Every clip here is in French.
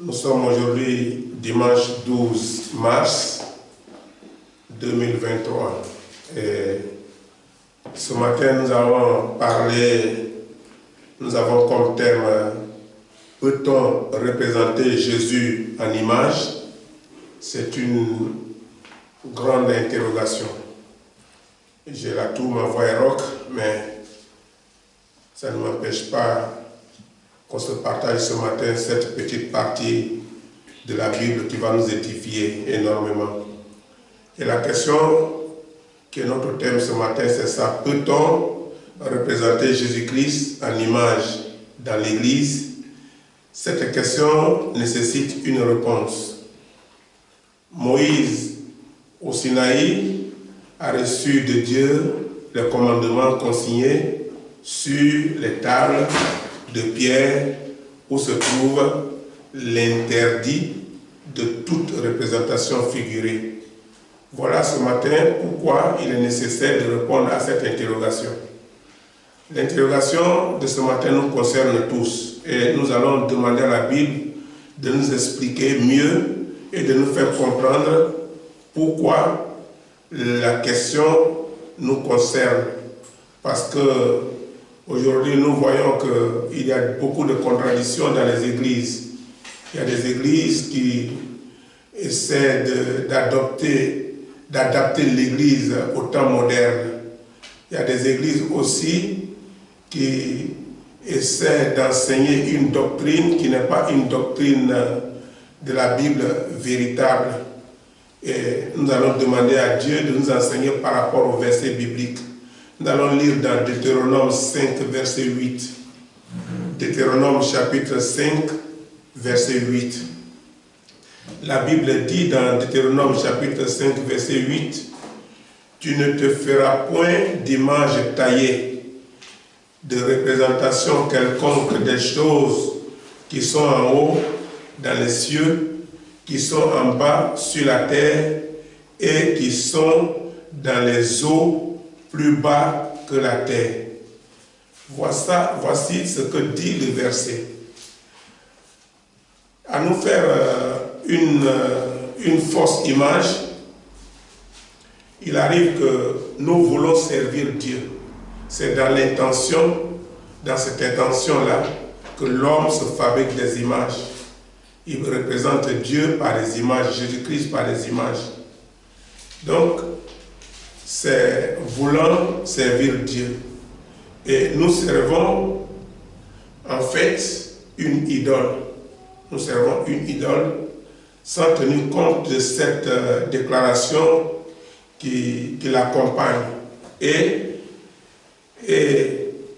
Nous sommes aujourd'hui dimanche 12 mars 2023 et ce matin nous avons comme thème peut-on représenter Jésus en image? C'est une grande interrogation. J'ai la toux, ma voix est rauque, mais ça ne m'empêche pas qu'on se partage ce matin cette petite partie de la Bible qui va nous édifier énormément. Et la question qui est notre thème ce matin, c'est ça. Peut-on représenter Jésus-Christ en image dans l'Église? Cette question nécessite une réponse. Moïse, au Sinaï, a reçu de Dieu les commandements consignés sur les tables de pierre où se trouve l'interdit de toute représentation figurée. Voilà ce matin pourquoi il est nécessaire de répondre à cette interrogation. L'interrogation de ce matin nous concerne tous et nous allons demander à la Bible de nous expliquer mieux et de nous faire comprendre pourquoi la question nous concerne. Parce que aujourd'hui, nous voyons qu'il y a beaucoup de contradictions dans les églises. Il y a des églises qui essaient d'adapter l'église au temps moderne. Il y a des églises aussi qui essaient d'enseigner une doctrine qui n'est pas une doctrine de la Bible véritable. Et nous allons demander à Dieu de nous enseigner par rapport aux versets bibliques. Nous allons lire dans Deutéronome 5, verset 8. Deutéronome chapitre 5, verset 8. La Bible dit dans Deutéronome chapitre 5, verset 8, « Tu ne te feras point d'image taillée, de représentation quelconque des choses qui sont en haut dans les cieux, qui sont en bas sur la terre et qui sont dans les eaux plus bas que la terre. » Voici ce que dit le verset. À nous faire une fausse image, il arrive que nous voulons servir Dieu. C'est dans cette intention-là, que l'homme se fabrique des images. Il représente Dieu par les images, Jésus-Christ par les images. Donc, c'est voulant servir Dieu. Et nous servons en fait une idole. Nous servons une idole sans tenir compte de cette déclaration qui l'accompagne et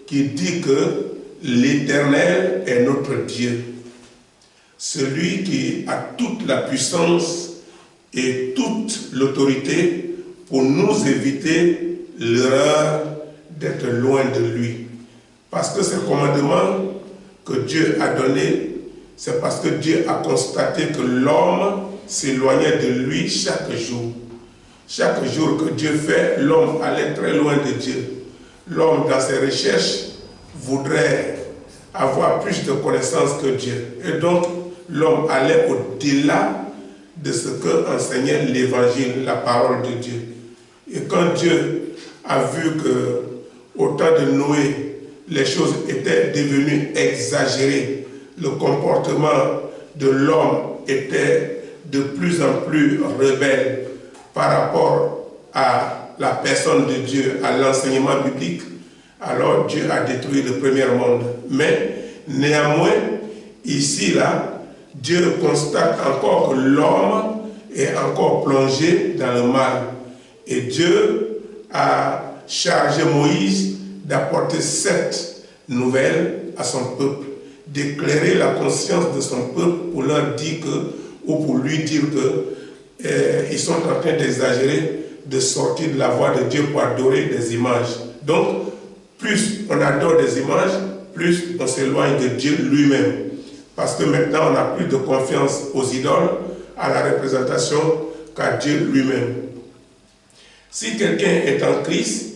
qui dit que l'Éternel est notre Dieu. Celui qui a toute la puissance et toute l'autorité pour nous éviter l'erreur d'être loin de lui. Parce que ce commandement que Dieu a donné, c'est parce que Dieu a constaté que l'homme s'éloignait de lui chaque jour. Chaque jour que Dieu fait, l'homme allait très loin de Dieu. L'homme, dans ses recherches, voudrait avoir plus de connaissances que Dieu. Et donc, l'homme allait au-delà de ce que enseignait l'évangile, la parole de Dieu. Et quand Dieu a vu que, au temps de Noé, les choses étaient devenues exagérées, le comportement de l'homme était de plus en plus rebelle par rapport à la personne de Dieu, à l'enseignement biblique, alors Dieu a détruit le premier monde. Mais néanmoins, ici, là, Dieu constate encore que l'homme est encore plongé dans le mal. Et Dieu a chargé Moïse d'apporter cette nouvelle à son peuple, d'éclairer la conscience de son peuple pour leur dire que, ou pour lui dire que ils sont en train d'exagérer, de sortir de la voie de Dieu pour adorer des images. Donc, plus on adore des images, plus on s'éloigne de Dieu lui-même. Parce que maintenant, on n'a plus de confiance aux idoles, à la représentation qu'à Dieu lui-même. Si quelqu'un est en Christ,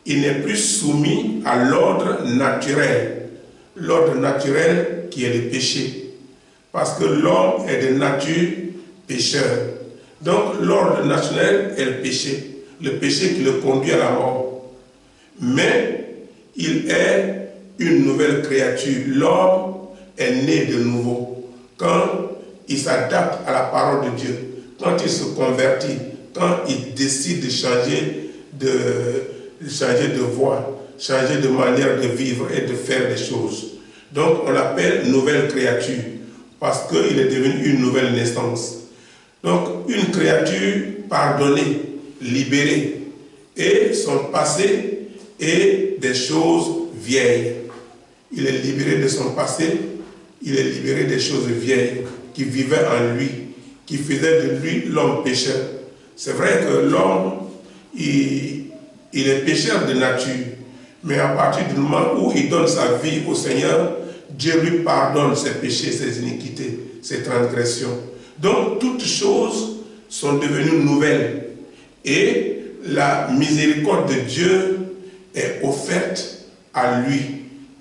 il n'est plus soumis à l'ordre naturel. L'ordre naturel qui est le péché. parce que l'homme est de nature pécheur. Donc l'ordre naturel est le péché qui le conduit à la mort. Mais il est une nouvelle créature. L'homme est né de nouveau. Quand il s'adapte à la parole de Dieu, quand il se convertit, quand il décide de changer de voie, changer de manière de vivre et de faire des choses. Donc on l'appelle nouvelle créature parce qu'il est devenu une nouvelle naissance. Donc une créature pardonnée, libérée, et son passé est des choses vieilles. Il est libéré de son passé, il est libéré des choses vieilles qui vivaient en lui, qui faisaient de lui l'homme pécheur. C'est vrai que l'homme, il est pécheur de nature, mais à partir du moment où il donne sa vie au Seigneur, Dieu lui pardonne ses péchés, ses iniquités, ses transgressions. Donc toutes choses sont devenues nouvelles et la miséricorde de Dieu est offerte à lui.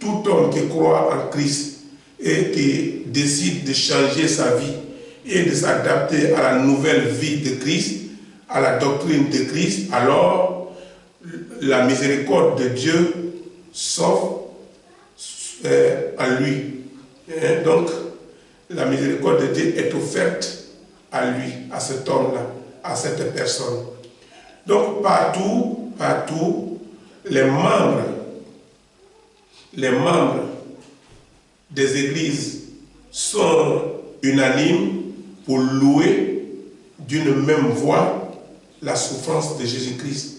Tout homme qui croit en Christ et qui décide de changer sa vie et de s'adapter à la nouvelle vie de Christ, à la doctrine de Christ, alors la miséricorde de Dieu s'offre à lui. Et donc, la miséricorde de Dieu est offerte à lui, à cet homme-là, à cette personne. Donc, partout, les membres des églises sont unanimes pour louer d'une même voix la souffrance de Jésus-Christ.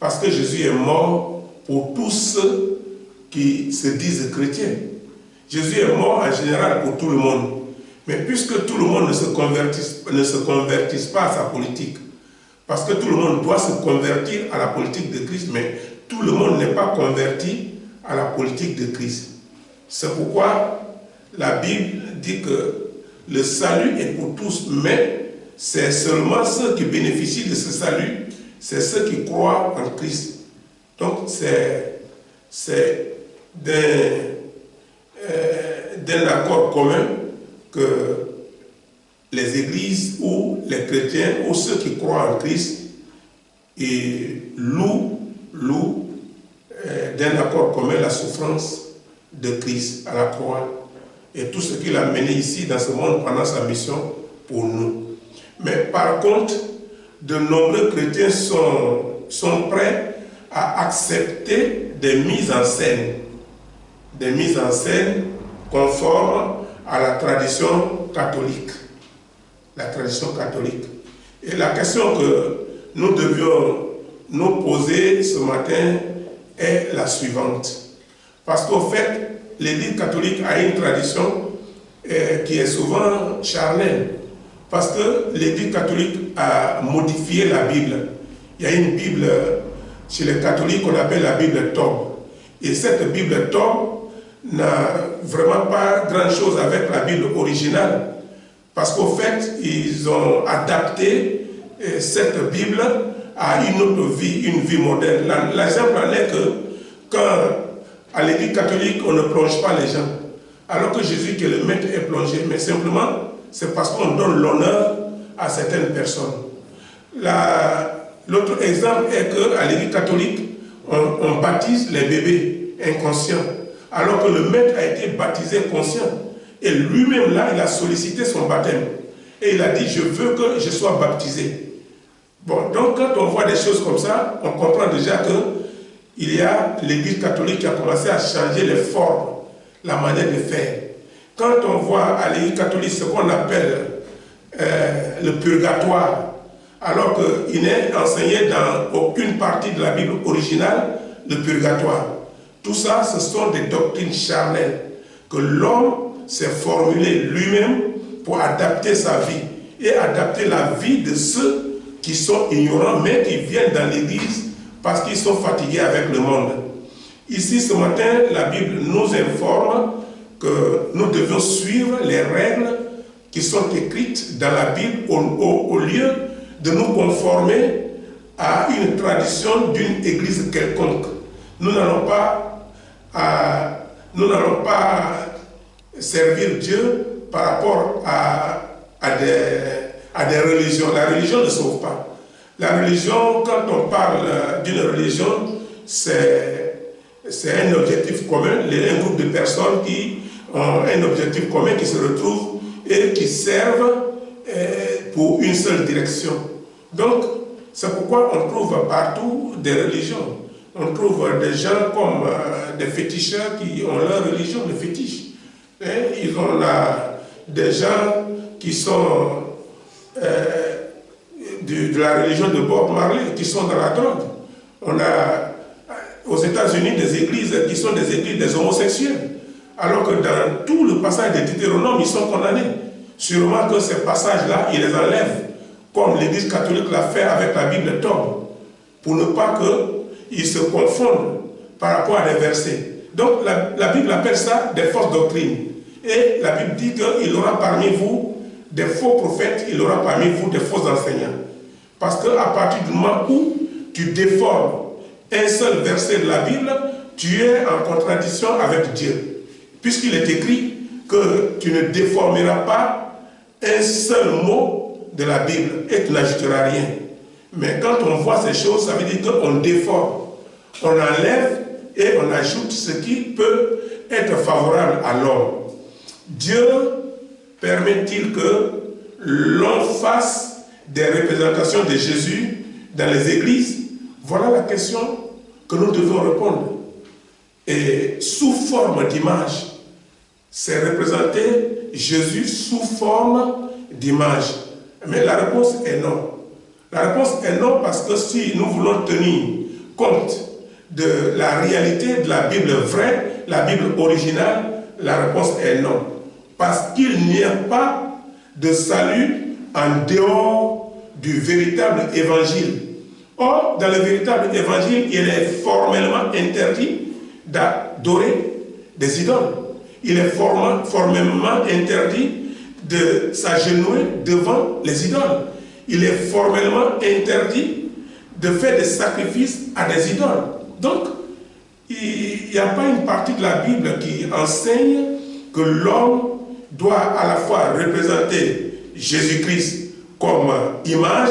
Parce que Jésus est mort pour tous ceux qui se disent chrétiens. Jésus est mort en général pour tout le monde. Mais puisque tout le monde ne se convertisse pas à sa politique, parce que tout le monde doit se convertir à la politique de Christ, mais tout le monde n'est pas converti à la politique de Christ. C'est pourquoi la Bible dit que le salut est pour tous, mais c'est seulement ceux qui bénéficient de ce salut, c'est ceux qui croient en Christ. Donc c'est d'un accord commun que les églises ou les chrétiens ou ceux qui croient en Christ louent d'un accord commun la souffrance de Christ à la croix et tout ce qu'il a mené ici dans ce monde pendant sa mission pour nous. Mais par contre, de nombreux chrétiens sont prêts à accepter des mises en scène conformes à la tradition catholique. La tradition catholique. Et la question que nous devions nous poser ce matin est la suivante. Parce qu'au fait, l'Église catholique a une tradition qui est souvent charnelle. Parce que l'Église catholique a modifié la Bible. Il y a une Bible chez les catholiques qu'on appelle la Bible Tob. Et cette Bible Tob n'a vraiment pas grand-chose avec la Bible originale. Parce qu'au fait, ils ont adapté cette Bible à une autre vie, une vie moderne. L'exemple en est que quand à l'Église catholique, on ne plonge pas les gens, alors que Jésus qui est le maître est plongé, mais simplement, c'est parce qu'on donne l'honneur à certaines personnes. L'autre exemple est qu'à l'Église catholique, on baptise les bébés inconscients, alors que le maître a été baptisé conscient. Et lui-même, là, il a sollicité son baptême. Et il a dit, je veux que je sois baptisé. Bon, donc quand on voit des choses comme ça, on comprend déjà qu'il y a l'Église catholique qui a commencé à changer les formes, la manière de faire. Quand on voit à l'Église catholique ce qu'on appelle le purgatoire, alors qu'il n'est enseigné dans aucune partie de la Bible originale, le purgatoire. Tout ça, ce sont des doctrines charnelles que l'homme s'est formulé lui-même pour adapter sa vie et adapter la vie de ceux qui sont ignorants mais qui viennent dans l'église parce qu'ils sont fatigués avec le monde. Ici ce matin, la Bible nous informe que nous devons suivre les règles qui sont écrites dans la Bible au lieu de nous conformer à une tradition d'une église quelconque. Nous n'allons pas servir Dieu par rapport à des religions. La religion ne sauve pas. La religion, quand on parle d'une religion, c'est un objectif commun, un groupe de personnes qui ont un objectif commun, qui se retrouvent et qui servent pour une seule direction. Donc, c'est pourquoi on trouve partout des religions. On trouve des gens comme des féticheurs qui ont leur religion de fétiche. Et ils ont des gens qui sont de la religion de Bob Marley, qui sont dans la drogue. On a aux États-Unis des églises qui sont des églises des homosexuels. Alors que dans tout le passage de Deutéronome, ils sont condamnés. Sûrement que ces passages-là, ils les enlèvent, comme l'Église catholique l'a fait avec la Bible Tom, pour ne pas qu'ils se confondent par rapport à des versets. Donc la Bible appelle ça des fausses doctrines. Et la Bible dit qu'il aura parmi vous des faux prophètes, il aura parmi vous des faux enseignants. Parce qu'à partir du moment où tu déformes un seul verset de la Bible, tu es en contradiction avec Dieu. Puisqu'il est écrit que tu ne déformeras pas un seul mot de la Bible et tu n'ajouteras rien. Mais quand on voit ces choses, ça veut dire qu'on déforme, on enlève et on ajoute ce qui peut être favorable à l'homme. Dieu permet-il que l'on fasse des représentations de Jésus dans les églises? Voilà la question que nous devons répondre. Et sous forme d'image, c'est représenter Jésus sous forme d'image. Mais la réponse est non. La réponse est non parce que si nous voulons tenir compte de la réalité de la Bible vraie, la Bible originale, la réponse est non. Parce qu'il n'y a pas de salut en dehors du véritable évangile. Or, dans le véritable évangile, il est formellement interdit d'adorer des idoles. Il est formellement interdit de s'agenouiller devant les idoles. Il est formellement interdit de faire des sacrifices à des idoles. Donc, il n'y a pas une partie de la Bible qui enseigne que l'homme doit à la fois représenter Jésus-Christ comme image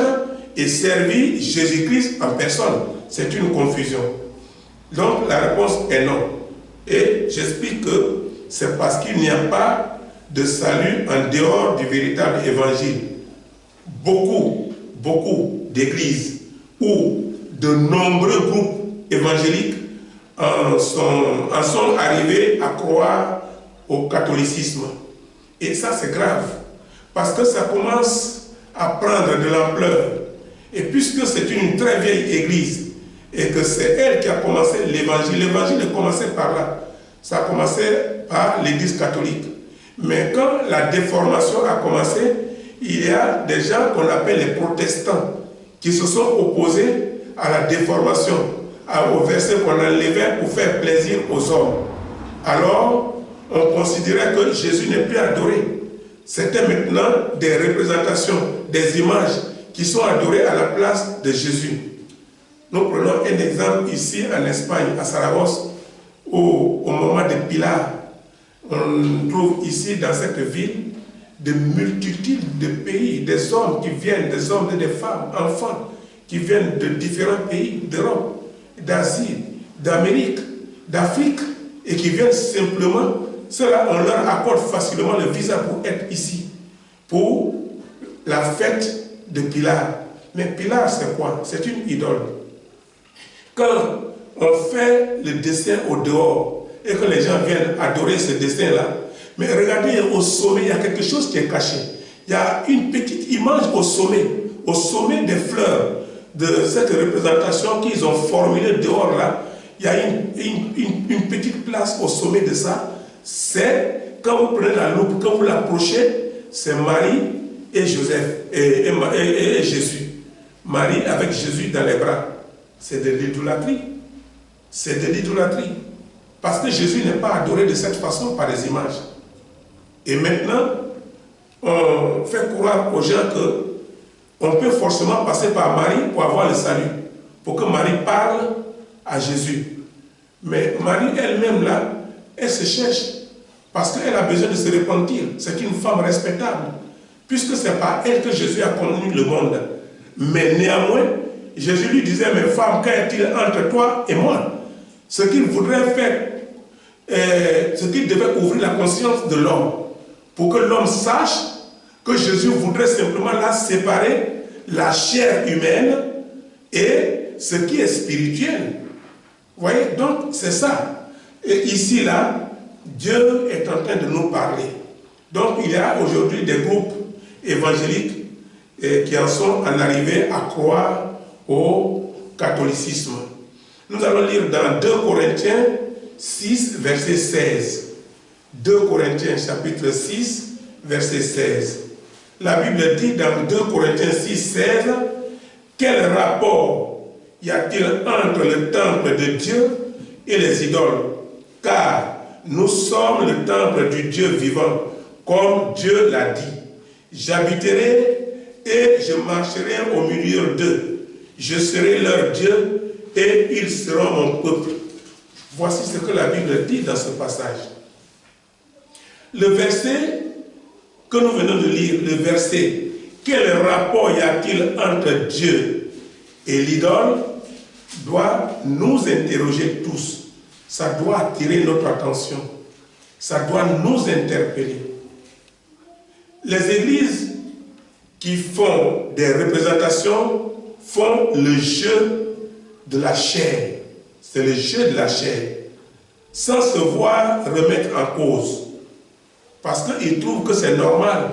et servir Jésus-Christ en personne. C'est une confusion. Donc la réponse est non. Et j'explique que c'est parce qu'il n'y a pas de salut en dehors du véritable évangile. Beaucoup d'églises ou de nombreux groupes évangéliques en sont arrivés à croire au catholicisme. Et ça, c'est grave, parce que ça commence à prendre de l'ampleur. Et puisque c'est une très vieille église, et que c'est elle qui a commencé l'évangile a commencé par là. Ça a commencé par l'église catholique. Mais quand la déformation a commencé, il y a des gens qu'on appelle les protestants, qui se sont opposés à la déformation, au verset qu'on enlevait pour faire plaisir aux hommes. Alors, on considérait que Jésus n'est plus adoré. C'était maintenant des représentations, des images qui sont adorées à la place de Jésus. Nous prenons un exemple ici en Espagne, à Saragosse, où au moment de Pilar, on trouve ici dans cette ville de multitudes de pays, des hommes qui viennent, des hommes et des femmes, enfants, qui viennent de différents pays d'Europe, d'Asie, d'Amérique, d'Afrique, et qui viennent simplement, cela on leur accorde facilement le visa pour être ici, pour la fête de Pilar. Mais Pilar, c'est quoi? C'est une idole. Quand on fait le dessin au dehors et que les gens viennent adorer ce dessin-là, mais regardez au sommet, il y a quelque chose qui est caché. Il y a une petite image au sommet des fleurs de cette représentation qu'ils ont formulée dehors là. Il y a une petite place au sommet de ça. C'est, quand vous prenez la loupe, quand vous l'approchez, c'est Marie et Joseph et Jésus. Marie avec Jésus dans les bras. C'est de l'idolâtrie. C'est de l'idolâtrie. Parce que Jésus n'est pas adoré de cette façon par les images. Et maintenant, on fait croire aux gens qu'on peut forcément passer par Marie pour avoir le salut. Pour que Marie parle à Jésus. Mais Marie elle-même là, elle se cherche. Parce qu'elle a besoin de se repentir. C'est une femme respectable. Puisque ce n'est pas elle que Jésus a connu le monde. Mais néanmoins, Jésus lui disait, mais femme, qu'y a-t-il entre toi et moi? Ce qu'il voudrait faire, ce qu'il devait ouvrir la conscience de l'homme, pour que l'homme sache que Jésus voudrait simplement la séparer, la chair humaine et ce qui est spirituel. Vous voyez, donc c'est ça. Et ici, là, Dieu est en train de nous parler. Donc il y a aujourd'hui des groupes évangéliques qui en sont en arrivée à croire au catholicisme. Nous allons lire dans 2 Corinthiens 6, verset 16. 2 Corinthiens chapitre 6, verset 16. La Bible dit dans 2 Corinthiens 6, 16, quel rapport y a-t-il entre le temple de Dieu et les idoles? Car nous sommes le temple du Dieu vivant, comme Dieu l'a dit. J'habiterai et je marcherai au milieu d'eux. Je serai leur Dieu et ils seront mon peuple. Voici ce que la Bible dit dans ce passage. Le verset que nous venons de lire, le verset, quel rapport y a-t-il entre Dieu et l'idole, doit nous interroger tous. Ça doit attirer notre attention. Ça doit nous interpeller. Les églises qui font des représentations font le jeu de la chair. C'est le jeu de la chair. Sans se voir remettre en cause. Parce qu'ils trouvent que c'est normal.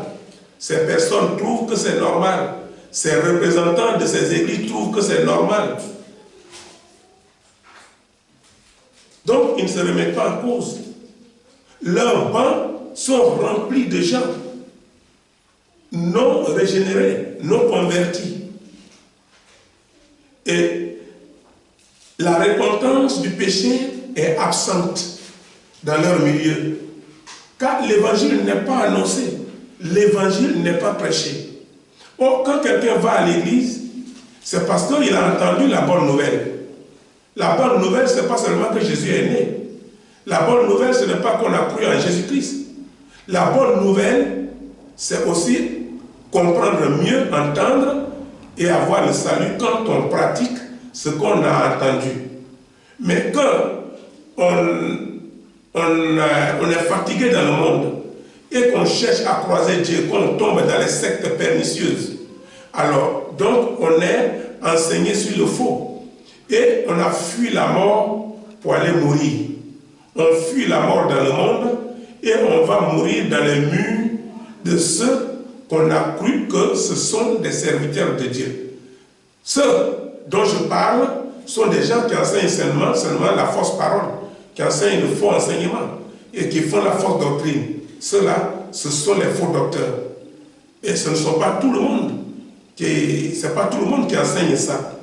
Ces personnes trouvent que c'est normal. Ces représentants de ces églises trouvent que c'est normal. Donc, ils ne se remettent pas en cause. Leurs bancs sont remplis de gens non régénérés, non convertis. Et la repentance du péché est absente dans leur milieu. Car l'évangile n'est pas annoncé, l'évangile n'est pas prêché. Or, quand quelqu'un va à l'église, c'est parce qu'il a entendu la bonne nouvelle. La bonne nouvelle, ce n'est pas seulement que Jésus est né. La bonne nouvelle, ce n'est pas qu'on a cru en Jésus-Christ. La bonne nouvelle, c'est aussi comprendre mieux, entendre et avoir le salut quand on pratique ce qu'on a entendu. Mais quand on est fatigué dans le monde et qu'on cherche à croiser Dieu, qu'on tombe dans les sectes pernicieuses, alors, donc, on est enseigné sur le faux. Et on a fui la mort pour aller mourir. On fuit la mort dans le monde et on va mourir dans les murs de ceux qu'on a cru que ce sont des serviteurs de Dieu. Ceux dont je parle sont des gens qui enseignent seulement la fausse parole, qui enseignent le faux enseignement et qui font la fausse doctrine. Ceux-là, ce sont les faux docteurs. Et ce ne sont pas tout le monde. C'est pas tout le monde qui enseigne ça.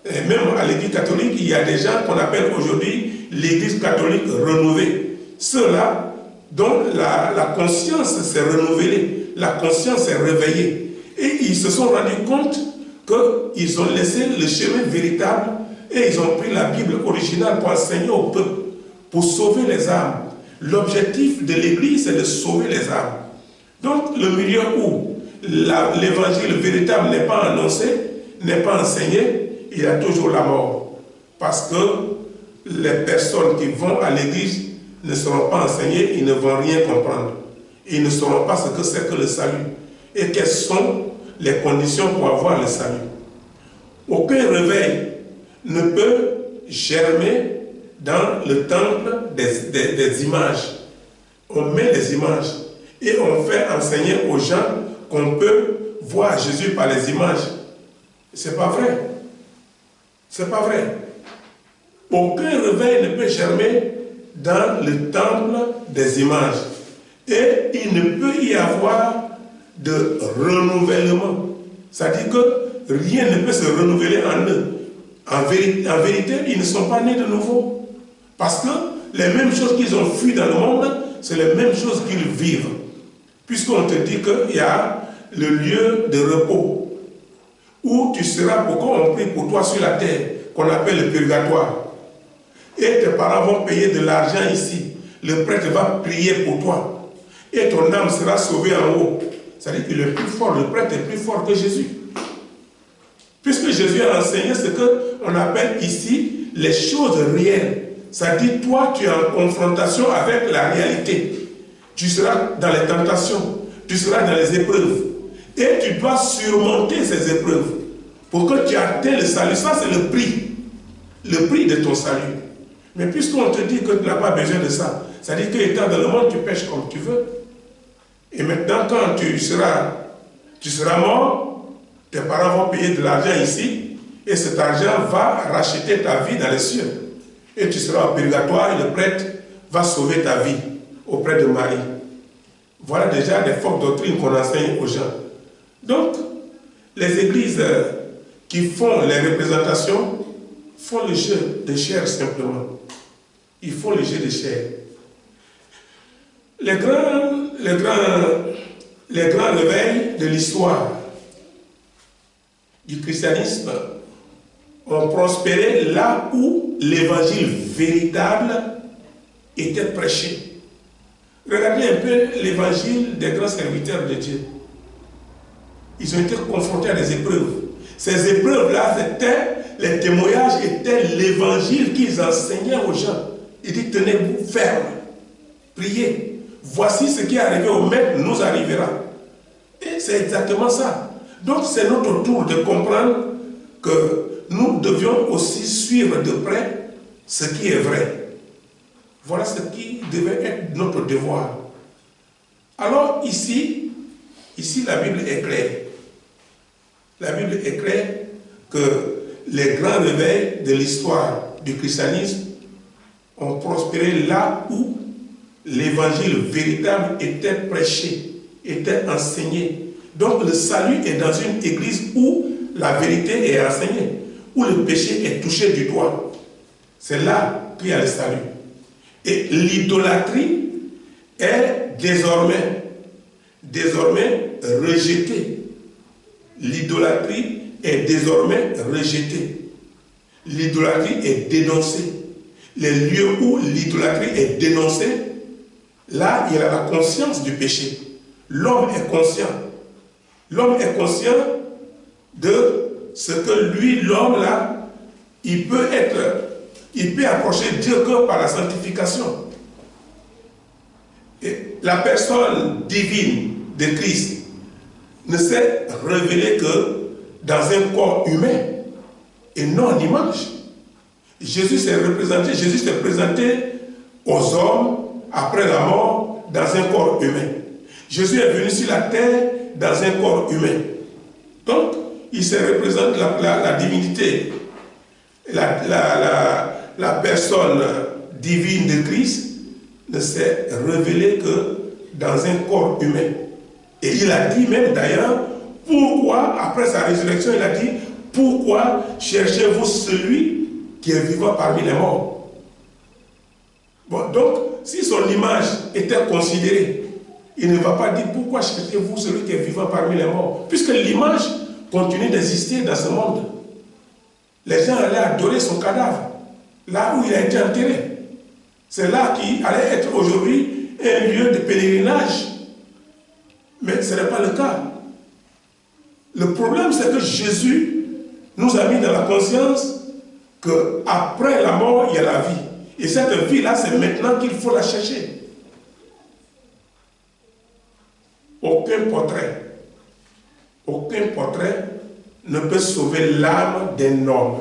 Et même à l'église catholique, il y a des gens qu'on appelle aujourd'hui l'église catholique renouvelée. Ceux-là dont la conscience s'est renouvelée, la conscience s'est réveillée. Et ils se sont rendus compte qu'ils ont laissé le chemin véritable et ils ont pris la Bible originale pour enseigner au peuple, pour sauver les âmes. L'objectif de l'église, c'est de sauver les âmes. Donc, le milieu où l'évangile véritable n'est pas annoncé, n'est pas enseigné, il y a toujours la mort. Parce que les personnes qui vont à l'église ne seront pas enseignées, ils ne vont rien comprendre. Ils ne sauront pas ce que c'est que le salut. Et quelles sont les conditions pour avoir le salut. Aucun réveil ne peut germer dans le temple des images. On met des images et on fait enseigner aux gens qu'on peut voir Jésus par les images. C'est pas vrai. C'est pas vrai. Aucun réveil ne peut germer dans le temple des images. Et il ne peut y avoir de renouvellement. C'est-à-dire que rien ne peut se renouveler en eux. En vérité, ils ne sont pas nés de nouveau. Parce que les mêmes choses qu'ils ont fui dans le monde, c'est les mêmes choses qu'ils vivent. Puisqu'on te dit qu'il y a le lieu de repos, où tu seras, pourquoi on prie pour toi sur la terre, qu'on appelle le purgatoire. Et tes parents vont payer de l'argent ici. le prêtre va prier pour toi. Et ton âme sera sauvée en haut. C'est-à-dire qu'il est plus fort, le prêtre est plus fort que Jésus. Puisque Jésus a enseigné ce qu'on appelle ici les choses réelles. Ça dit, toi, tu es en confrontation avec la réalité. Tu seras dans les tentations, tu seras dans les épreuves. Et tu dois surmonter ces épreuves pour que tu atteignes le salut. Ça, c'est le prix de ton salut. Mais puisqu'on te dit que tu n'as pas besoin de ça, ça dit qu'étant dans le monde, tu pêches comme tu veux. Et maintenant, quand tu seras mort, tes parents vont payer de l'argent ici, et cet argent va racheter ta vie dans les cieux. Et tu seras au purgatoire, et le prêtre va sauver ta vie auprès de Marie. Voilà déjà des fausses doctrines qu'on enseigne aux gens. Donc, les églises qui font les représentations font le jeu de chair simplement. Ils font le jeu de chair. Les grands réveils de l'histoire du christianisme ont prospéré là où l'évangile véritable était prêché. Regardez un peu l'évangile des grands serviteurs de Dieu. Ils ont été confrontés à des épreuves. Ces épreuves-là, les témoignages étaient l'évangile qu'ils enseignaient aux gens. Ils disent, tenez-vous ferme, priez. Voici ce qui est arrivé au maître, nous arrivera. Et c'est exactement ça. Donc c'est notre tour de comprendre que nous devions aussi suivre de près ce qui est vrai. Voilà ce qui devait être notre devoir. Alors ici la Bible est claire. La Bible est claire que les grands réveils de l'histoire du christianisme ont prospéré là où l'évangile véritable était prêché, était enseigné. Donc le salut est dans une église où la vérité est enseignée, où le péché est touché du doigt. C'est là qu'il y a le salut. Et l'idolâtrie est désormais rejetée. L'idolâtrie est désormais rejetée. L'idolâtrie est dénoncée. Les lieux où l'idolâtrie est dénoncée, là, il y a la conscience du péché. L'homme est conscient. L'homme est conscient de ce que lui, l'homme, là, il peut approcher Dieu que par la sanctification. Et la personne divine de Christ ne s'est révélée que dans un corps humain et non en image. Jésus s'est présenté aux hommes après la mort dans un corps humain. Jésus est venu sur la terre dans un corps humain. Donc, il se représente la divinité, la personne divine de Christ ne s'est révélée que dans un corps humain. Et il a dit même d'ailleurs, pourquoi, après sa résurrection, il a dit, pourquoi cherchez-vous celui qui est vivant parmi les morts? Bon, donc, si son image était considérée, il ne va pas dire pourquoi cherchez-vous celui qui est vivant parmi les morts, puisque l'image continue d'exister dans ce monde. Les gens allaient adorer son cadavre, là où il a été enterré. C'est là qui allait être aujourd'hui un lieu de pèlerinage. Mais ce n'est pas le cas. Le problème, c'est que Jésus nous a mis dans la conscience qu'après la mort, il y a la vie. Et cette vie-là, c'est maintenant qu'il faut la chercher. Aucun portrait ne peut sauver l'âme d'un homme.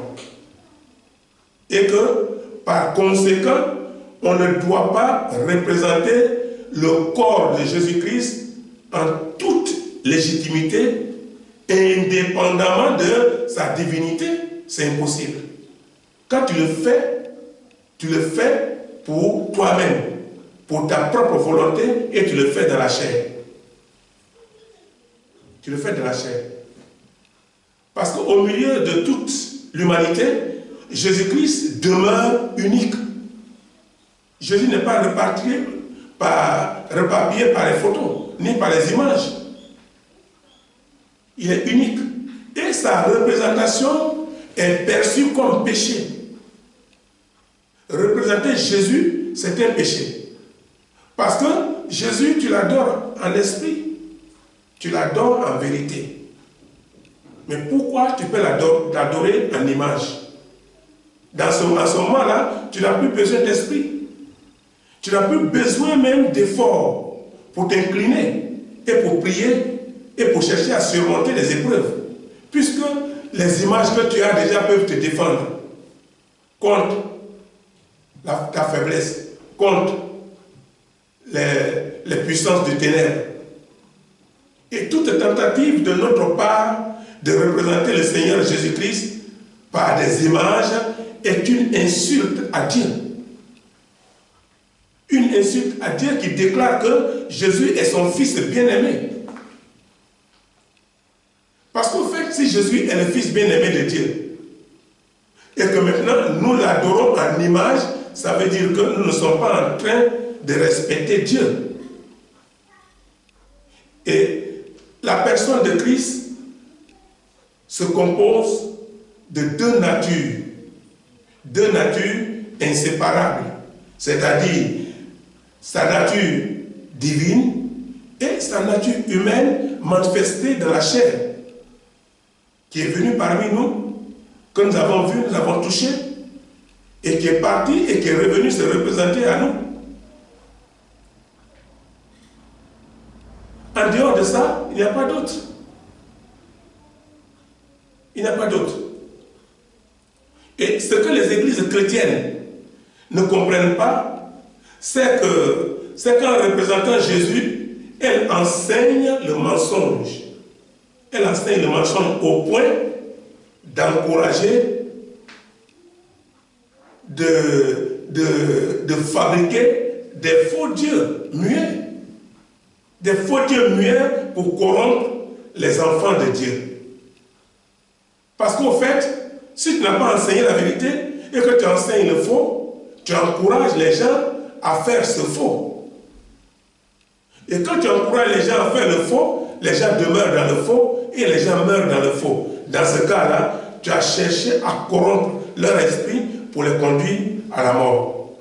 Et que, par conséquent, on ne doit pas représenter le corps de Jésus-Christ en toute légitimité, indépendamment de sa divinité. C'est impossible. Quand tu le fais pour toi-même, pour ta propre volonté, et tu le fais dans la chair. Tu le fais dans la chair. Parce qu'au milieu de toute l'humanité, Jésus-Christ demeure unique. Jésus n'est pas reparpillé par les photos, ni par les images. Il est unique. Et sa représentation est perçue comme péché. Représenter Jésus, c'est un péché. Parce que Jésus, tu l'adores en esprit, tu l'adores en vérité. Mais pourquoi tu peux l'adorer en image? À ce moment-là, tu n'as plus besoin d'esprit. Tu n'as plus besoin même d'efforts pour t'incliner et pour prier et pour chercher à surmonter les épreuves. Puisque les images que tu as déjà peuvent te défendre contre ta faiblesse, contre les puissances du ténèbres. Et toute tentative de notre part de représenter le Seigneur Jésus-Christ par des images est une insulte à Dieu. Une insulte à Dieu qui déclare que Jésus est son Fils bien-aimé. Parce qu'au fait, si Jésus est le Fils bien-aimé de Dieu, et que maintenant nous l'adorons en image, ça veut dire que nous ne sommes pas en train de respecter Dieu. Et la personne de Christ se compose de deux natures inséparables, c'est-à-dire sa nature divine et sa nature humaine manifestée dans la chair, qui est venue parmi nous, que nous avons vu, nous avons touché, et qui est parti et qui est revenu se représenter à nous. En dehors de ça, il n'y a pas d'autre. Il n'y a pas d'autre. Et ce que les églises chrétiennes ne comprennent pas, c'est qu'en représentant Jésus, elles enseignent le mensonge. Elles enseignent le mensonge au point d'encourager, de fabriquer des faux dieux muets. Des faux dieux muets pour corrompre les enfants de Dieu. Parce qu'au fait, si tu n'as pas enseigné la vérité et que tu enseignes le faux, tu encourages les gens à faire ce faux. Et quand tu encourages les gens à faire le faux, les gens demeurent dans le faux et les gens meurent dans le faux. Dans ce cas-là, tu as cherché à corrompre leur esprit pour les conduire à la mort.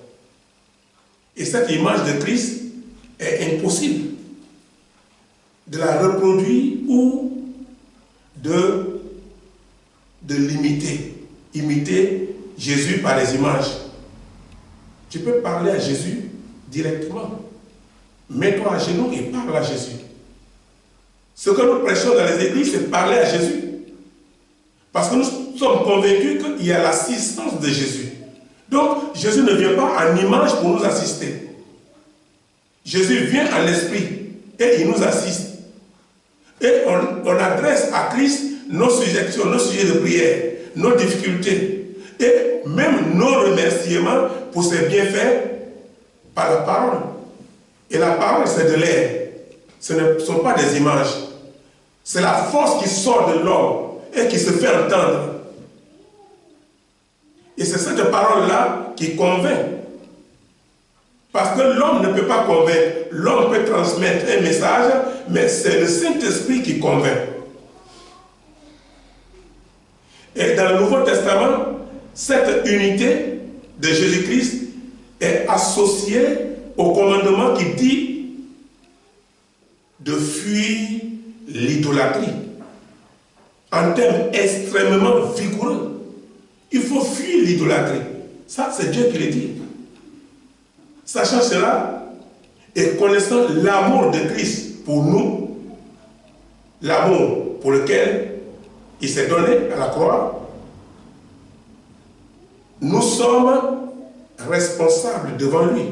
Et cette image de Christ est impossible de la reproduire ou de l'imiter. Imiter Jésus par les images. Tu peux parler à Jésus directement. Mets-toi à genoux et parle à Jésus. Ce que nous prêchons dans les églises, c'est parler à Jésus. Parce que nous sommes convaincus qu'il y a l'assistance de Jésus. Donc, Jésus ne vient pas en image pour nous assister. Jésus vient en esprit et il nous assiste. Et on adresse à Christ nos suggestions, nos sujets de prière, nos difficultés et même nos remerciements pour ses bienfaits par la parole. Et la parole, c'est de l'air. Ce ne sont pas des images. C'est la force qui sort de l'homme et qui se fait entendre. Et c'est cette parole-là qui convainc. Parce que l'homme ne peut pas convaincre. L'homme peut transmettre un message, mais c'est le Saint-Esprit qui convainc. Et dans le Nouveau Testament, cette unité de Jésus-Christ est associée au commandement qui dit de fuir l'idolâtrie. En termes extrêmement vigoureux, il faut fuir l'idolâtrie. Ça, c'est Dieu qui le dit. Sachant cela et connaissant l'amour de Christ pour nous, l'amour pour lequel il s'est donné à la croix, nous sommes responsables devant lui.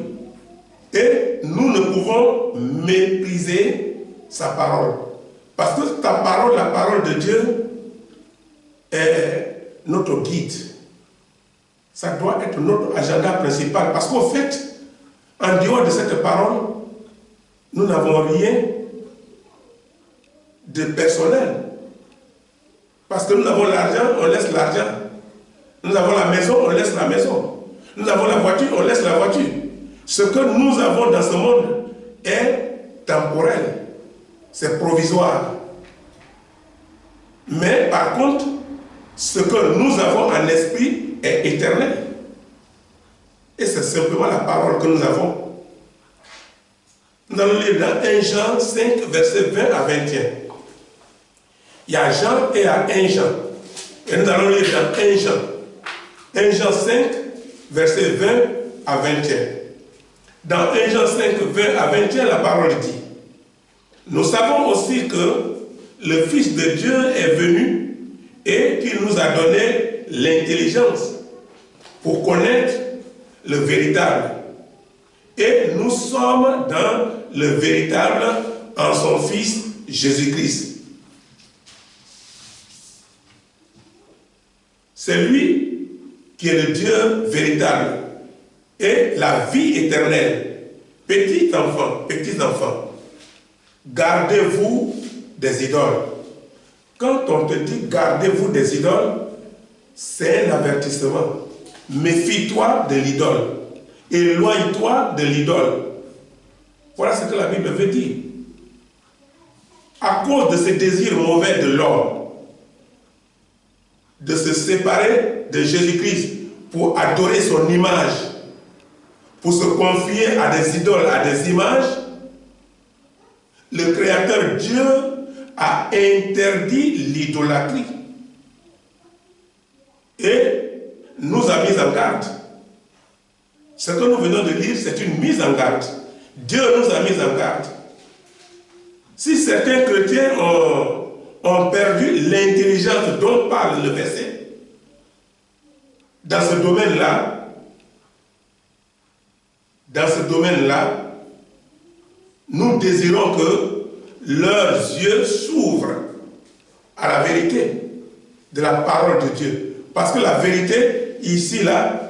Et nous ne pouvons mépriser sa parole. Parce que ta parole, la parole de Dieu, est notre guide. Ça doit être notre agenda principal. Parce qu'au fait, en dehors de cette parole, nous n'avons rien de personnel. Parce que nous avons l'argent, on laisse l'argent. Nous avons la maison, on laisse la maison. Nous avons la voiture, on laisse la voiture. Ce que nous avons dans ce monde est temporel. C'est provisoire. Mais par contre, ce que nous avons en esprit est éternel. Et c'est simplement la parole que nous avons. Nous allons lire dans 1 Jean 5, verset 20 à 21. Il y a Jean et il y a 1 Jean. Et nous allons lire dans 1 Jean. 1 Jean 5, verset 20 à 21. Dans 1 Jean 5, 20 à 21, la parole dit: nous savons aussi que le Fils de Dieu est venu et qu'il nous a donné l'intelligence pour connaître le véritable. Et nous sommes dans le véritable en son Fils Jésus-Christ. C'est lui qui est le Dieu véritable et la vie éternelle. Petits enfants, gardez-vous des idoles. Quand on te dit gardez-vous des idoles, c'est un avertissement. Méfie-toi de l'idole. Éloigne-toi de l'idole. Voilà ce que la Bible veut dire. À cause de ce désir mauvais de l'homme, de se séparer de Jésus-Christ pour adorer son image, pour se confier à des idoles, à des images, le Créateur Dieu a interdit l'idolâtrie et nous a mis en garde. Ce que nous venons de lire, c'est une mise en garde. Dieu nous a mis en garde. Si certains chrétiens ont perdu l'intelligence dont parle le verset, dans ce domaine-là, nous désirons que leurs yeux s'ouvrent à la vérité de la parole de Dieu. Parce que la vérité, ici, là,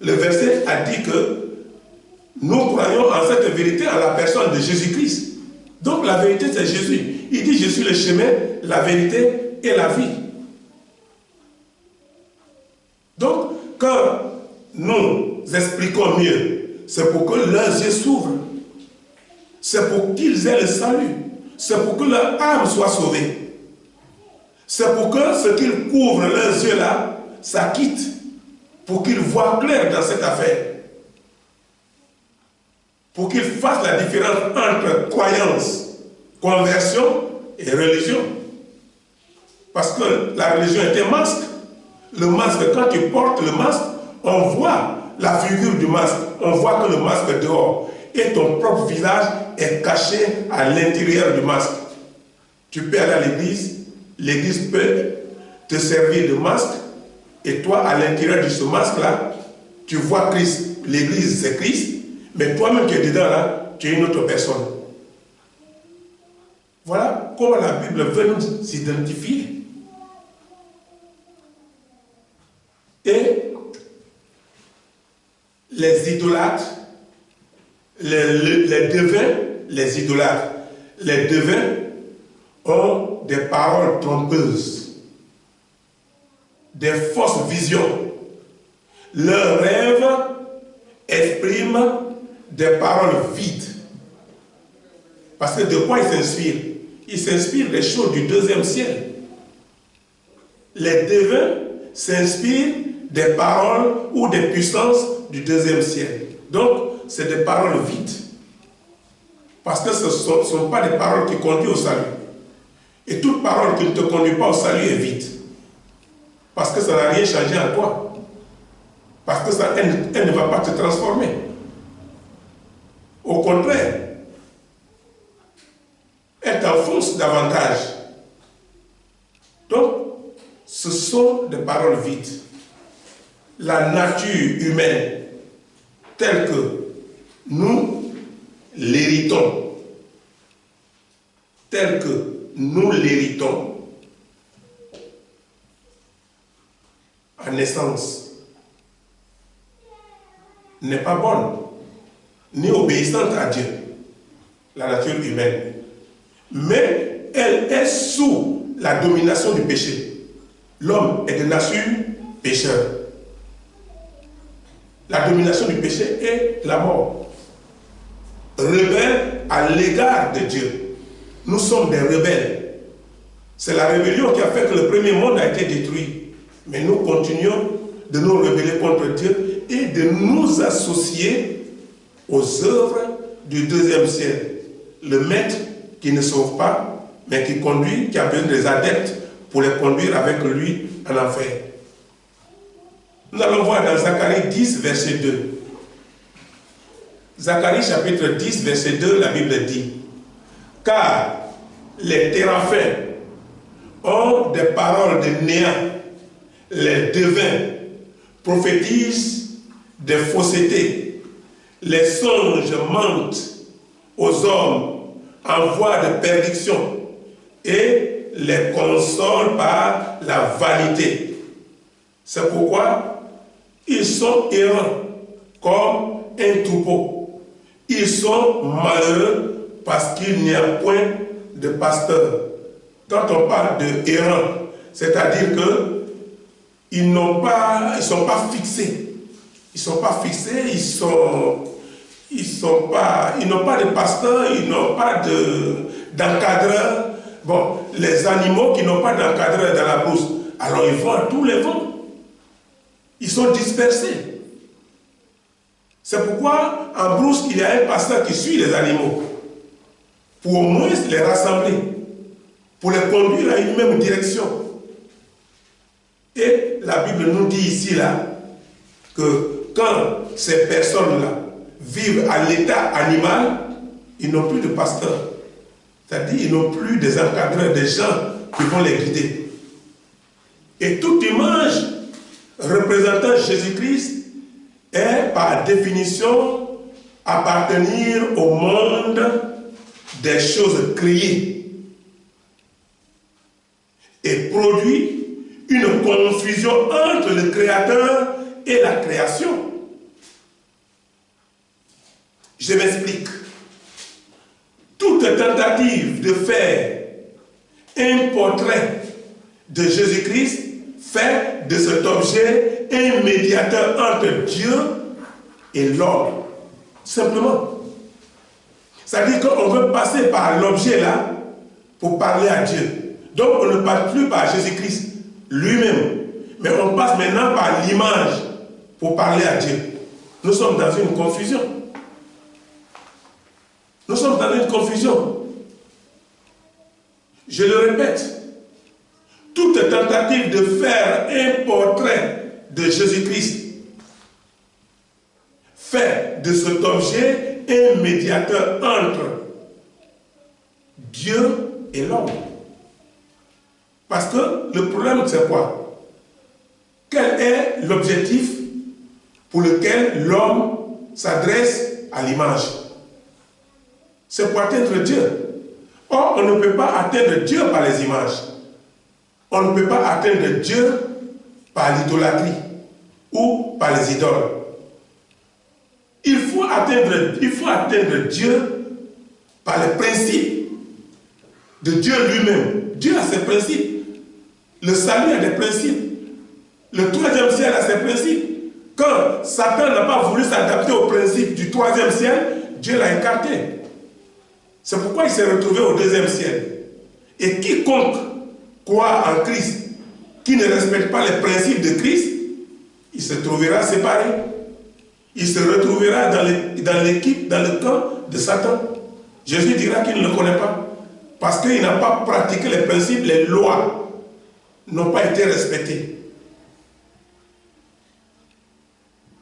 le verset a dit que nous croyons en cette vérité en la personne de Jésus-Christ. Donc la vérité, c'est Jésus. Il dit: je suis le chemin, la vérité et la vie. Donc, quand nous expliquons mieux, c'est pour que leurs yeux s'ouvrent. C'est pour qu'ils aient le salut. C'est pour que leur âme soit sauvée. C'est pour que ce qu'ils couvrent leurs yeux là, ça quitte. Pour qu'ils voient clair dans cette affaire. Pour qu'ils fassent la différence entre croyance, conversion et religion. Parce que la religion est un masque. Le masque, quand tu portes le masque, on voit la figure du masque. On voit que le masque est dehors. Et ton propre visage est caché à l'intérieur du masque. Tu peux aller à l'église, l'église peut te servir de masque, et toi, à l'intérieur de ce masque-là, tu vois Christ. L'église, c'est Christ, mais toi-même qui es dedans, là, tu es une autre personne. Voilà comment la Bible veut nous identifier. Et les idolâtres, les devins, les idolâtres, les devins ont des paroles trompeuses, des fausses visions. Leurs rêves expriment des paroles vides. Parce que de quoi ils s'inspirent? Ils s'inspirent des choses du deuxième ciel. Les devins s'inspirent des paroles ou des puissances du deuxième ciel. Donc, c'est des paroles vides. Parce que ce ne sont pas des paroles qui conduisent au salut. Et toute parole qui ne te conduit pas au salut est vide. Parce que ça n'a rien changé en toi. Parce que ça, elle ne va pas te transformer. Au contraire, elle t'enfonce davantage. Donc, ce sont des paroles vides. La nature humaine, telle que nous l'héritons, en naissance, n'est pas bonne, ni obéissante à Dieu, la nature humaine. Mais elle est sous la domination du péché. L'homme est de nature pécheur. La domination du péché est la mort. Rebelle à l'égard de Dieu. Nous sommes des rebelles. C'est la rébellion qui a fait que le premier monde a été détruit. Mais nous continuons de nous rebeller contre Dieu et de nous associer aux œuvres du deuxième ciel. le maître qui ne sauve pas, mais qui conduit, qui a besoin des adeptes pour les conduire avec lui en enfer. Nous allons voir dans Zacharie 10, verset 2. Zacharie chapitre 10, verset 2, la Bible dit: car les téraphins ont des paroles de néant, les devins prophétisent des faussetés, les songes mentent aux hommes en voie de perdition et les consolent par la vanité. C'est pourquoi ils sont errants comme un troupeau. Ils sont malheureux parce qu'il n'y a point de pasteur. Quand on parle de errants, c'est-à-dire que ils n'ont pas fixés. Ils sont pas fixés, ils n'ont pas de pasteur, ils n'ont pas d'encadreur. Bon, les animaux qui n'ont pas d'encadreur dans la brousse, alors ils vont à tous les vents. Ils sont dispersés. C'est pourquoi en brousse, il y a un pasteur qui suit les animaux, pour au moins les rassembler, pour les conduire à une même direction. Et la Bible nous dit ici, là, que quand ces personnes-là vivent à l'état animal, ils n'ont plus de pasteur. C'est-à-dire ils n'ont plus des encadreurs, des gens qui vont les guider. Et toute image représentant Jésus-Christ est par définition appartenir au monde des choses créées et produit une confusion entre le Créateur et la création. Je m'explique. Toute tentative de faire un portrait de Jésus-Christ fait de cet objet un médiateur entre Dieu et l'homme. Simplement. C'est-à-dire qu'on veut passer par l'objet là pour parler à Dieu. Donc on ne passe plus par Jésus-Christ lui-même, mais on passe maintenant par l'image pour parler à Dieu. Nous sommes dans une confusion. Nous sommes dans une confusion. Je le répète, toute tentative de faire un portrait de Jésus-Christ fait de cet objet un médiateur entre Dieu et l'homme. Parce que le problème, c'est quoi? Quel est l'objectif pour lequel l'homme s'adresse à l'image? C'est pour atteindre Dieu. Or, on ne peut pas atteindre Dieu par les images. On ne peut pas atteindre Dieu par l'idolâtrie ou par les idoles. Il faut atteindre Dieu par les principes de Dieu lui-même. Dieu a ses principes. Le salut a des principes. Le troisième ciel a ses principes. Quand Satan n'a pas voulu s'adapter aux principes du troisième ciel, Dieu l'a écarté. C'est pourquoi il s'est retrouvé au deuxième ciel. Et quiconque croit en Christ, qui ne respecte pas les principes de Christ, il se trouvera séparé. Il se retrouvera dans l'équipe, dans le camp de Satan. Jésus dira qu'il ne le connaît pas. Parce qu'il n'a pas pratiqué les principes, les lois n'ont pas été respectées.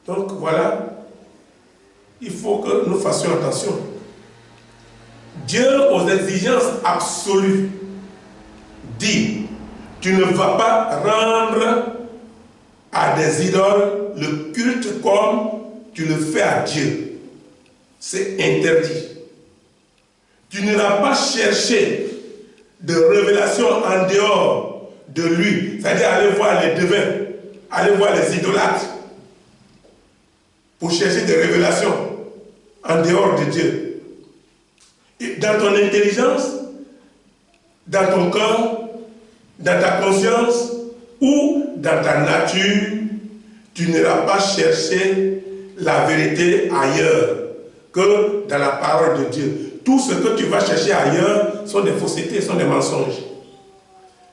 Donc voilà, il faut que nous fassions attention. Dieu, aux exigences absolues, dit: tu ne vas pas rendre à des idoles le culte comme tu le fais à Dieu. C'est interdit. Tu n'iras pas chercher de révélation en dehors de lui, c'est-à-dire aller voir les devins, aller voir les idolâtres, pour chercher des révélations en dehors de Dieu. Et dans ton intelligence, dans ton cœur, dans ta conscience ou dans ta nature, tu n'iras pas chercher la vérité ailleurs que dans la parole de Dieu. Tout ce que tu vas chercher ailleurs sont des faussetés, sont des mensonges.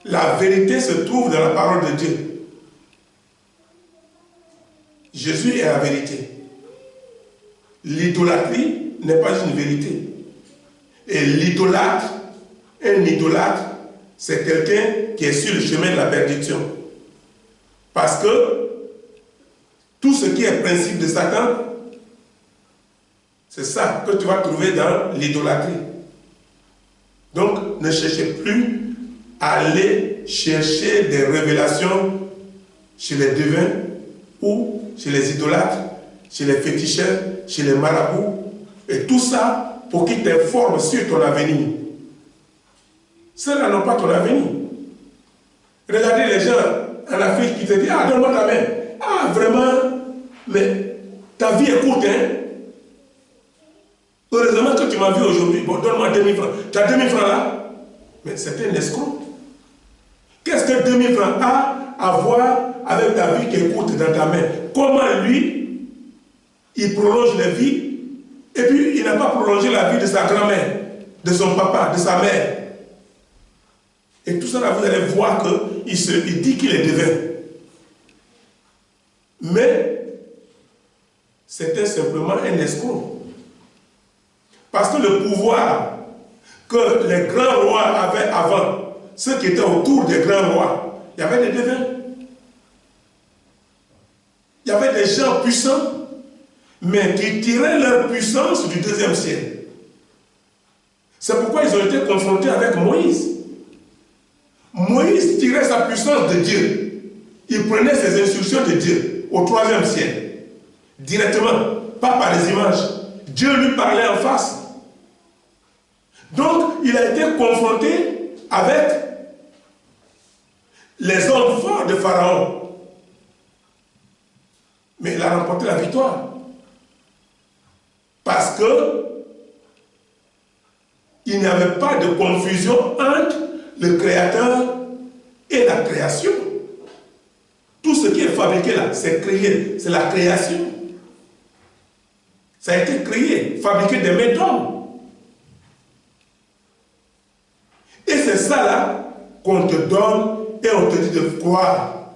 La vérité se trouve dans la parole de Dieu. Jésus est la vérité. L'idolâtrie n'est pas une vérité. Et l'idolâtre, un idolâtre, c'est quelqu'un qui est sur le chemin de la perdition. Parce que tout ce qui est principe de Satan, c'est ça que tu vas trouver dans l'idolâtrie. Donc, ne cherchez plus à aller chercher des révélations chez les devins ou chez les idolâtres, chez les féticheurs, chez les marabouts, et tout ça pour qu'ils t'informent sur ton avenir. Ceux-là n'ont pas ton avenir. Regardez les gens en Afrique qui te disent « Ah, donne-moi ta main. Ah, vraiment, mais ta vie est courte, hein? Heureusement que tu m'as vu aujourd'hui. Bon, donne-moi 2000 francs. Tu as 2000 francs là? Mais c'est un escroc. Qu'est-ce que 2000 francs a à voir avec ta vie qui est courte dans ta main? Comment lui, il prolonge la vie, et puis il n'a pas prolongé la vie de sa grand-mère, de son papa, de sa mère. Et tout ça là, vous allez voir qu'il dit qu'il est devin. Mais c'était simplement un escroc. Parce que le pouvoir que les grands rois avaient avant, ceux qui étaient autour des grands rois, il y avait des devins. Il y avait des gens puissants, mais qui tiraient leur puissance du deuxième ciel. C'est pourquoi ils ont été confrontés avec Moïse. Moïse tirait sa puissance de Dieu. Il prenait ses instructions de Dieu au troisième ciel, directement, pas par les images. Dieu lui parlait en face. Donc, il a été confronté avec les hommes forts de Pharaon. Mais il a remporté la victoire. Parce que il n'y avait pas de confusion entre le Créateur et la création. Tout ce qui est fabriqué là, c'est créé, c'est la création. Ça a été créé, fabriqué des mains d'hommes. Et c'est ça là qu'on te donne et on te dit de croire.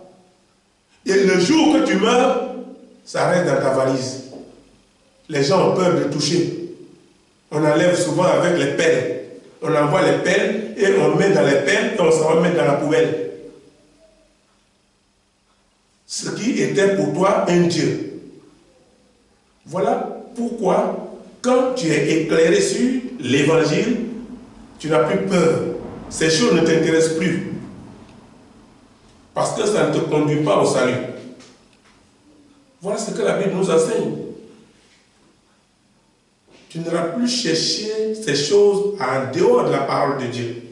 Et le jour que tu meurs, ça reste dans ta valise. Les gens ont peur de toucher. On enlève souvent avec les pelles. On envoie les pelles et on met dans les pelles et on s'en va mettre dans la poubelle. Ce qui était pour toi un Dieu. Voilà pourquoi, quand tu es éclairé sur l'évangile, tu n'as plus peur. Ces choses ne t'intéressent plus. Parce que ça ne te conduit pas au salut. Voilà ce que la Bible nous enseigne. Tu n'auras plus cherché ces choses en dehors de la parole de Dieu.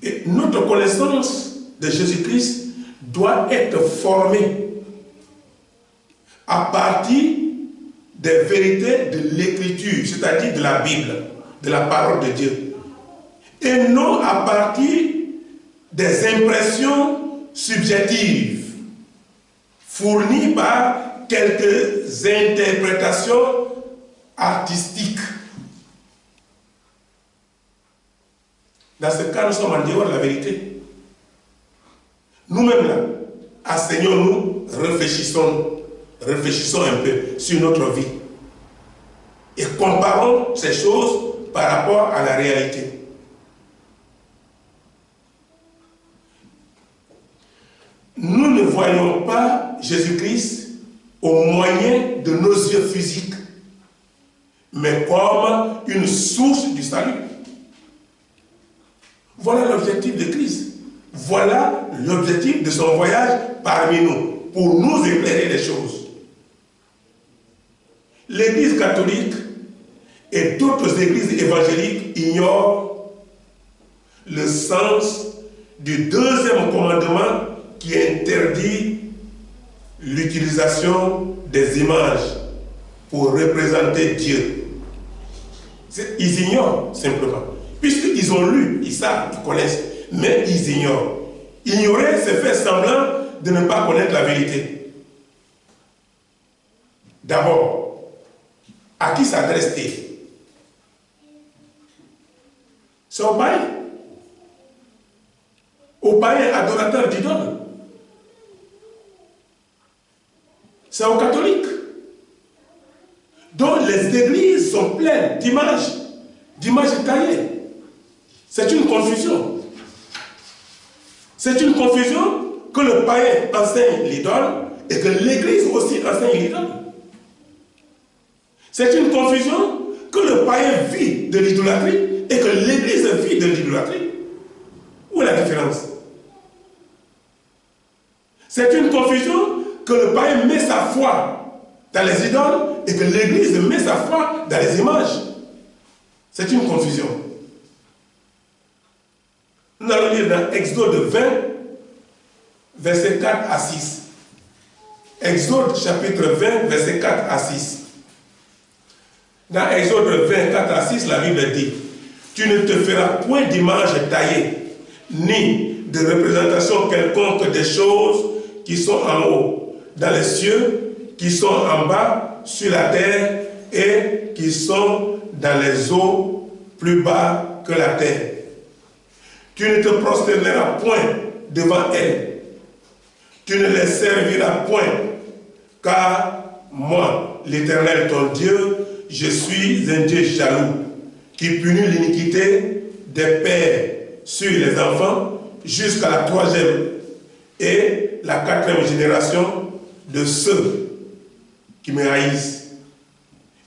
Et notre connaissance de Jésus-Christ doit être formée à partir des vérités de l'Écriture, c'est-à-dire de la Bible, de la parole de Dieu. Et non à partir des impressions subjectives fournies par quelques interprétations artistiques. Dans ce cas, nous sommes en dehors de la vérité. Nous-mêmes là, enseignons-nous, réfléchissons un peu sur notre vie et comparons ces choses par rapport à la réalité. Nous ne voyons pas Jésus-Christ au moyen de nos yeux physiques, mais comme une source du salut. Voilà l'objectif de Christ. Voilà l'objectif de son voyage parmi nous, pour nous éclairer les choses. L'Église catholique et d'autres églises évangéliques ignorent le sens du deuxième commandement qui interdit l'utilisation des images pour représenter Dieu. Ils ignorent simplement. Puisqu'ils ont lu, ils savent, ils connaissent, mais ils ignorent. Ignorer, c'est faire semblant de ne pas connaître la vérité. D'abord, à qui s'adresse-t-il? C'est aux païens. Aux païens adorateurs d'idoles. C'est aux catholiques. Donc les églises sont pleines d'images d'images taillées. C'est une confusion. C'est une confusion que le païen enseigne l'idole et que l'Église aussi enseigne l'idole. C'est une confusion que le païen vit de l'idolâtrie et que l'Église vit de l'idolâtrie. Où est la différence? C'est une confusion que le païen met sa foi dans les idoles et que l'Église met sa foi dans les images. C'est une confusion. Nous allons lire dans Exode 20, versets 4 à 6. Exode chapitre 20, versets 4 à 6. Dans Exode 20, 4 à 6, la Bible dit: tu ne te feras point d'image taillée, ni de représentation quelconque des choses qui sont en haut, dans les cieux, qui sont en bas, sur la terre, et qui sont dans les eaux plus bas que la terre. Tu ne te prosterneras point devant elles. Tu ne les serviras point, car moi, l'Éternel ton Dieu, je suis un Dieu jaloux, qui punit l'iniquité des pères sur les enfants jusqu'à la 3e et la 4e génération de ceux qui me haïssent.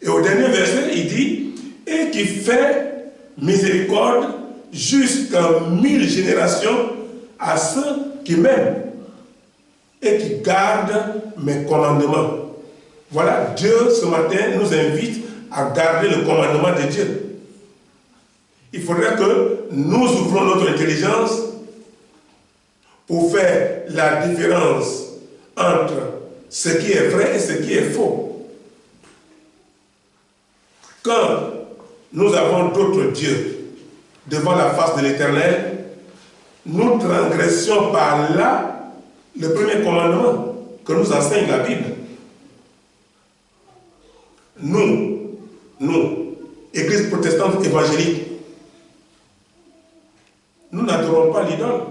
Et au dernier verset, il dit: et qui fait miséricorde jusqu'à 1000 générations à ceux qui m'aiment et qui gardent mes commandements. Voilà, Dieu ce matin nous invite à garder le commandement de Dieu. Il faudrait que nous ouvrons notre intelligence pour faire la différence entre ce qui est vrai et ce qui est faux. Quand nous avons d'autres dieux devant la face de l'Éternel, nous transgressions par là le premier commandement que nous enseigne la Bible. Nous, Église protestante évangélique, nous n'adorons pas l'idole.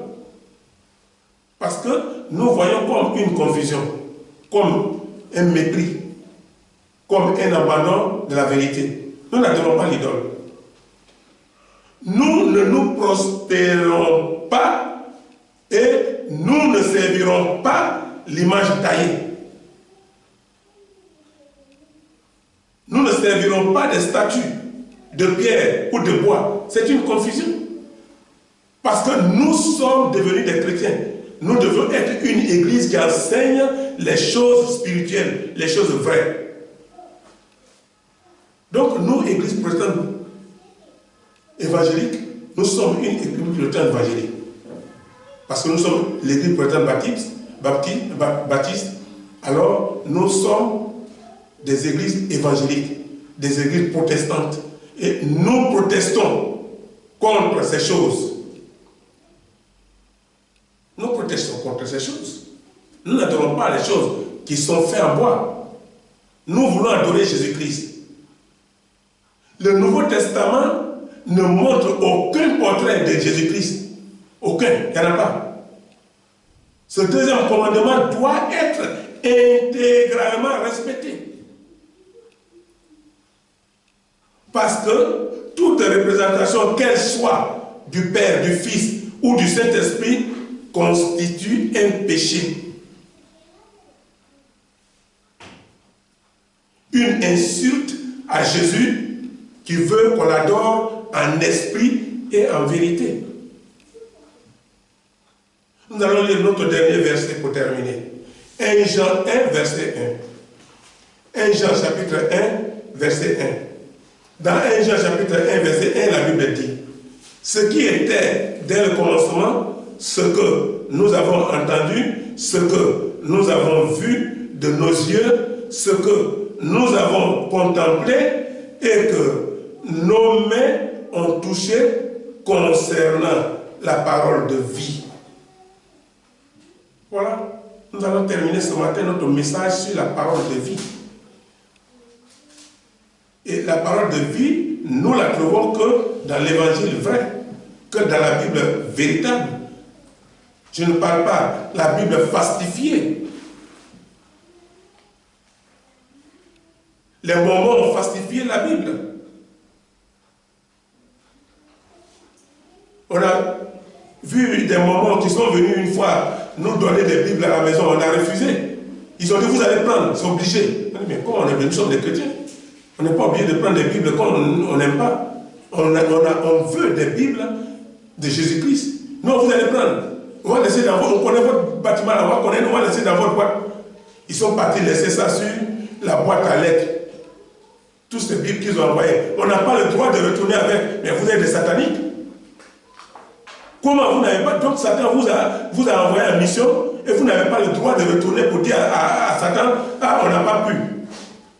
Parce que nous voyons comme une confusion, comme un mépris, comme un abandon de la vérité. Nous n'adorons pas l'idole. Nous ne nous prostérons pas et nous ne servirons pas l'image taillée. Nous ne servirons pas des statues de pierre ou de bois. C'est une confusion. Parce que nous sommes devenus des chrétiens. Nous devons être une église qui enseigne les choses spirituelles, les choses vraies. Donc, nous, église protestante évangélique, nous sommes une église protestante évangélique. Parce que nous sommes l'église protestante baptiste, alors nous sommes des églises évangéliques, des églises protestantes. Et nous protestons contre ces choses. Nous protestons contre ces choses. Nous n'adorons pas les choses qui sont faites en bois. Nous voulons adorer Jésus-Christ. Le Nouveau Testament ne montre aucun portrait de Jésus-Christ. Aucun, il n'y en a pas. Ce deuxième commandement doit être intégralement respecté. Parce que toute représentation, qu'elle soit du Père, du Fils ou du Saint-Esprit, constitue un péché. Une insulte à Jésus qui veut qu'on l'adore en esprit et en vérité. Nous allons lire notre dernier verset pour terminer. 1 Jean 1, verset 1. 1 Jean chapitre 1, verset 1. Dans 1 Jean chapitre 1, verset 1, la Bible dit: ce qui était dès le commencement, ce que nous avons entendu, ce que nous avons vu de nos yeux, ce que nous avons contemplé et que nos mains ont touché concernant la parole de vie. Voilà, nous allons terminer ce matin notre message sur la parole de vie. Et la parole de vie, nous la trouvons que dans l'évangile vrai, que dans la Bible véritable. Je ne parle pas de la Bible fastifiée. Les Mormons ont fastifié la Bible. On a vu des moments qui sont venus une fois nous donner des Bibles à la maison, on a refusé. Ils ont dit, vous allez prendre, c'est obligé. On dit, mais comment on est venu, nous sommes des chrétiens. On n'est pas obligé de prendre des Bibles quand on n'aime pas. On veut des Bibles de Jésus-Christ. Non, vous allez prendre. On va laisser dans votre, on connaît votre bâtiment là-bas, on va laisser dans votre boîte. Ils sont partis laisser ça sur la boîte à lettres. Tous ces Bibles qu'ils ont envoyées. On n'a pas le droit de retourner avec. Mais vous êtes des sataniques. Comment vous n'avez pas? Donc Satan vous a envoyé en mission et vous n'avez pas le droit de retourner pour dire à Satan, ah, on n'a pas pu.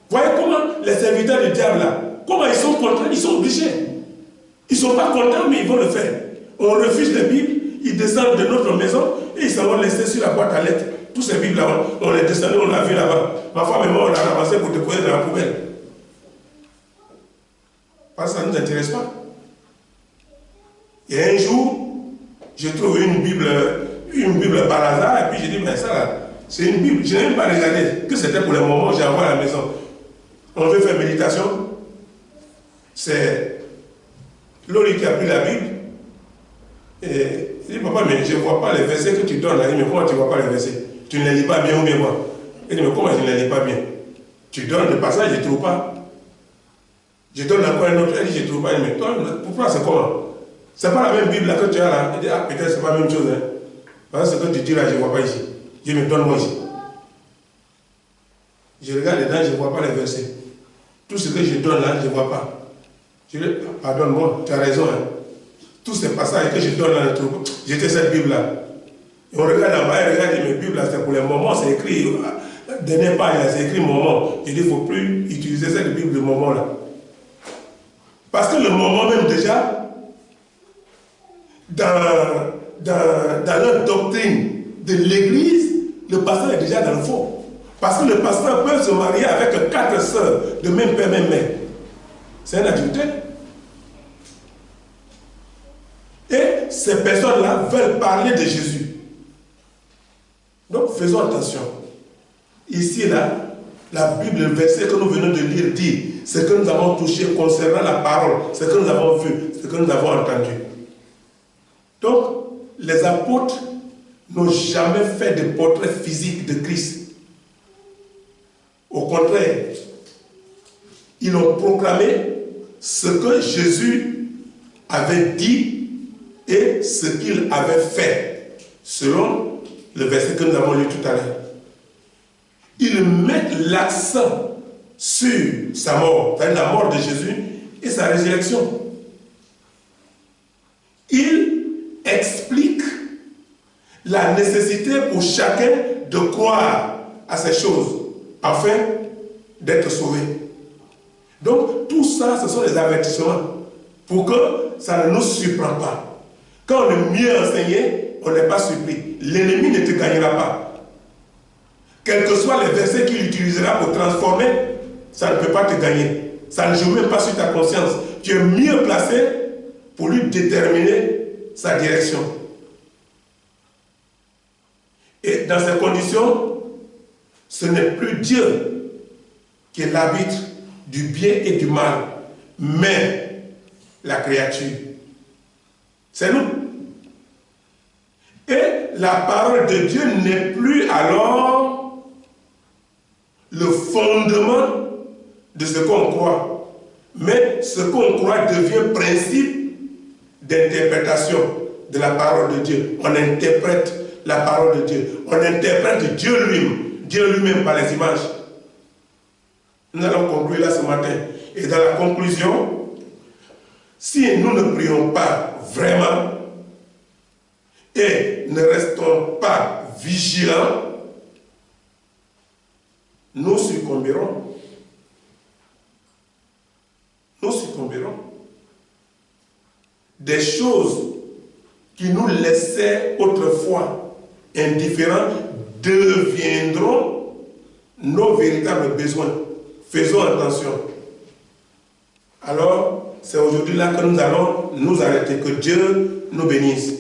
Voyez comment les serviteurs du diable là, comment ils sont contents, ils sont obligés. Ils ne sont pas contents, mais ils vont le faire. On refuse les Bibles, ils descendent de notre maison et ils s'en vont laisser sur la boîte à lettres. Tous ces Bibles là, on les descendait, on l'a vu là-bas. Ma femme et moi, on l'a ramassé pour déposer dans la poubelle. Parce que ça ne nous intéresse pas. Et un jour, j'ai trouvé une Bible par hasard, et puis j'ai dit, mais ça là, c'est une Bible. Je n'ai même pas regardé que c'était pour le moment où j'ai envoyé à la maison. On veut faire méditation. C'est Loli qui a pris la Bible. Et il dit, papa, mais je ne vois pas les versets que tu donnes là. Il dit, mais comment tu ne vois pas les versets? Tu ne les lis pas bien ou bien quoi? Il dit, mais comment je ne les lis pas bien? Tu donnes le passage, je ne trouve pas. Je donne encore un autre, elle dit, je ne trouve pas. Il dit, mais toi, pourquoi c'est comment? C'est pas la même Bible là que tu as là. Il dit, ah, peut-être c'est pas la même chose. Hein. Parce que ce que tu dis là, je ne vois pas ici. Dieu me donne-moi ici. Je regarde dedans, je ne vois pas les versets. Tout ce que je donne là, je ne vois pas. Je dis, pardonne-moi, tu as raison. Hein. Tous ces passages que je donne là, j'étais cette Bible là. Et on regarde là-bas, et regarde, mes Bibles là, c'est pour les moments, c'est écrit. Dernière page, c'est écrit moment. Je dis, il ne faut plus utiliser cette Bible de moment là. Parce que le moment même déjà, dans leur doctrine de l'Église, le pasteur est déjà dans le fond. Parce que le pasteur peut se marier avec 4 sœurs de même père, même mère. C'est un adultère. Et ces personnes-là veulent parler de Jésus. Donc faisons attention. Ici, là, la Bible, le verset que nous venons de lire dit ce que nous avons touché concernant la parole, ce que nous avons vu, ce que nous avons entendu. Donc, les apôtres n'ont jamais fait de portrait physique de Christ. Au contraire, ils ont proclamé ce que Jésus avait dit et ce qu'il avait fait, selon le verset que nous avons lu tout à l'heure. Ils mettent l'accent sur sa mort, c'est-à-dire la mort de Jésus et sa résurrection. Ils expliquent la nécessité pour chacun de croire à ces choses afin d'être sauvé. Donc tout ça, ce sont des avertissements pour que ça ne nous surprenne pas. Quand on est mieux enseigné, on n'est pas surpris. L'ennemi ne te gagnera pas. Quels que soient les versets qu'il utilisera pour transformer, ça ne peut pas te gagner. Ça ne joue même pas sur ta conscience. Tu es mieux placé pour lui déterminer sa direction. Et dans ces conditions, ce n'est plus Dieu qui est l'arbitre du bien et du mal, mais la créature. C'est nous. Et la parole de Dieu n'est plus alors le fondement de ce qu'on croit, mais ce qu'on croit devient principe d'interprétation de la parole de Dieu. On interprète la parole de Dieu. On interprète Dieu lui-même par les images. Nous allons conclure là ce matin. Et dans la conclusion, si nous ne prions pas vraiment et ne restons pas vigilants, nous succomberons. Nous succomberons. Des choses qui nous laissaient autrefois indifférents deviendront nos véritables besoins. Faisons attention. Alors, c'est aujourd'hui là que nous allons nous arrêter. Que Dieu nous bénisse.